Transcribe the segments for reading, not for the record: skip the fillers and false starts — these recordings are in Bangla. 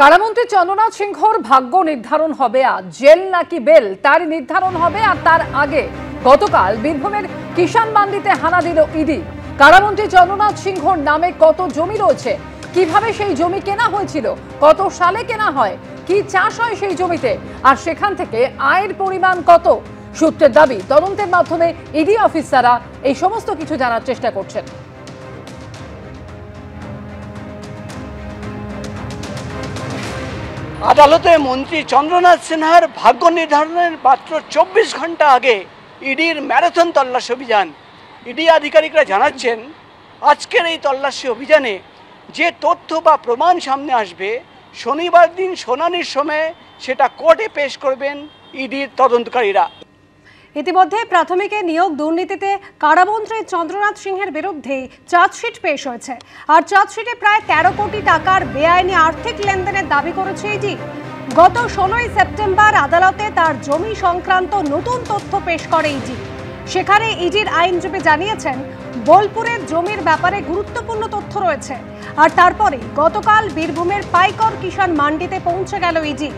কারামন্ত্রী চন্দ্রনাথ সিংহর ভাগ্য নির্ধারণ হবে আজ। জেল নাকি বেল তার নির্ধারণ হবে। আর তার আগে গতকাল বীরভূমের কিষাণ মান্ডিতে হানা দিল ইডি। কারামন্ত্রী চন্দ্রনাথ সিংহর নামে কত জমি রয়েছে, কিভাবে সেই জমি কেনা হয়েছিল, কত সালে কেনা হয়, কি চাষ হয় সেই জমিতে, আর সেখান থেকে আয়ের পরিমাণ কত। সূত্রের দাবি, তদন্তের মাধ্যমে ইডি অফিসাররা এই সমস্ত কিছু জানার চেষ্টা করছেন। আদালতে মন্ত্রী চন্দ্রনাথ সিনহার ভাগ্য নির্ধারণের মাত্র 24 ঘন্টা আগে ইডির ম্যারাথন তল্লাশি অভিযান। ইডি আধিকারিকরা জানাচ্ছেন, আজকের এই তল্লাশি অভিযানে যে তথ্য বা প্রমাণ সামনে আসবে, শনিবার দিন শুনানির সময় সেটা কোর্টে পেশ করবেন ইডির তদন্তকারীরা। ইতিমধ্যে প্রাথমিকে নিয়োগ দুর্নীতিতে কারামন্ত্রী চন্দ্রনাথ সিংহের বিরুদ্ধে চার্জশিট পেশ হয়েছে। আর চার্জশিটে প্রায় 13 কোটি টাকার বেআইনি আর্থিক লেনদেনের দাবি করেছে ইডি। গত 16 সেপ্টেম্বর আদালতে তার জমি সংক্রান্ত নতুন তথ্য পেশ করে ইডি। সেখানে ইডির আইনজীবী জানিয়েছেন, বোলপুরের জমির ব্যাপারে গুরুত্বপূর্ণ তথ্য রয়েছে। আর তারপরে গতকাল বীরভূমের পাইকর কিষাণ মান্ডিতে পৌঁছে গেল ইডি।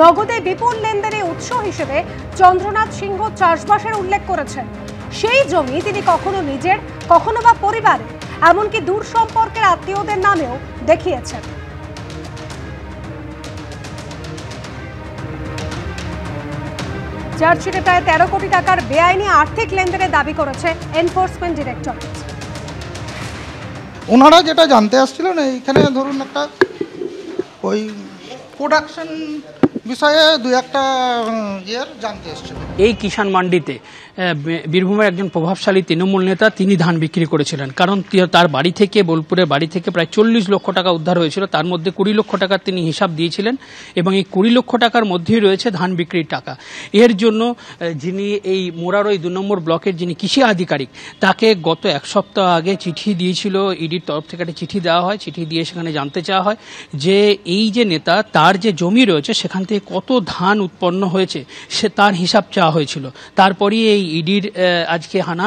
নগদে বিপুল লেনদেনের উৎস হিসেবে চন্দ্রনাথ সিংহ চাষবাসের উল্লেখ করেছেন। সেই জমি তিনি কখনো নিজের, কখনো বা পরিবারে, এমনকি দূর সম্পর্কের আত্মীয়দের নামেও দেখিয়েছেন। চার্জশিটে প্রায় 13 কোটি টাকার বেআইনি আর্থিক লেনদেনের দাবি করেছে এনফোর্সমেন্ট ডিরেক্টরেট। ওনারা যেটা জানতে আসছিলেন, এইখানে ধরুন একটা ওই প্রোডাকশন বিষয়ে দু একটা জানতে এসেছিল। এই কিষাণ মান্ডিতে বীরভূমের একজন প্রভাবশালী তৃণমূল নেতা তিনি ধান বিক্রি করেছিলেন, কারণ তার বাড়ি থেকে, বোলপুরের বাড়ি থেকে প্রায় 40 লক্ষ টাকা উদ্ধার হয়েছিল। তার মধ্যে 20 লক্ষ টাকার তিনি হিসাব দিয়েছিলেন এবং এই 20 লক্ষ টাকার মধ্যেই রয়েছে ধান বিক্রির টাকা। এর জন্য যিনি এই মোরারই 2 নম্বর ব্লকের যিনি কৃষি আধিকারিক, তাকে গত 1 সপ্তাহ আগে চিঠি দিয়েছিল ইডির তরফ থেকে। একটা চিঠি দেওয়া হয়, চিঠি দিয়ে সেখানে জানতে চাওয়া হয় যে এই যে নেতা, তার যে জমি রয়েছে সেখান থেকে কত ধান উৎপন্ন হয়েছে, সে তার হিসাব চাওয়া হয়েছিল। তারপরই এই ইডির আজকে হানা।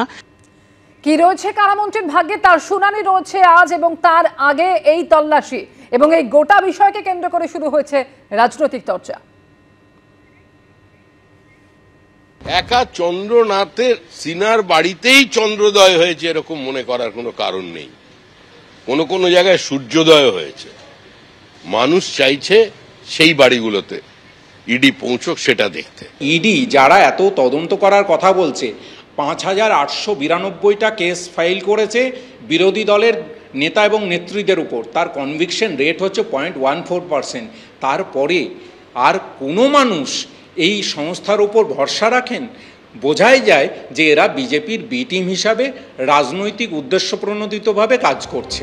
কি রয়েছে কারামন্ত্রীর ভাগ্যে, তার শুনানি রয়েছে আজ, এবং তার আগে এই তল্লাশি এবং এই গোটা বিষয়কে কেন্দ্র করে শুরু হয়েছে রাজনৈতিক চর্চা। একা চন্দ্রনাথের সিনার বাড়িতেই চন্দ্রোদয় হয়েছে এরকম মনে করার কোনো কারণ নেই। কোন কোন জায়গায় সূর্যোদয় হয়েছে। মানুষ চাইছে সেই বাড়িগুলোতে ইডি পৌঁছক সেটা দেখতে। ইডি যারা এত তদন্ত করার কথা বলছে, 5892টা কেস ফাইল করেছে বিরোধী দলের নেতা এবং নেত্রীদের উপর, তার কনভিকশন রেট হচ্ছে 0.14%। তারপরে আর কোনো মানুষ এই সংস্থার উপর ভরসা রাখেন? বোঝাই যায় যে এরা বিজেপির বি টিম হিসাবে রাজনৈতিক উদ্দেশ্য প্রণোদিতভাবে কাজ করছে।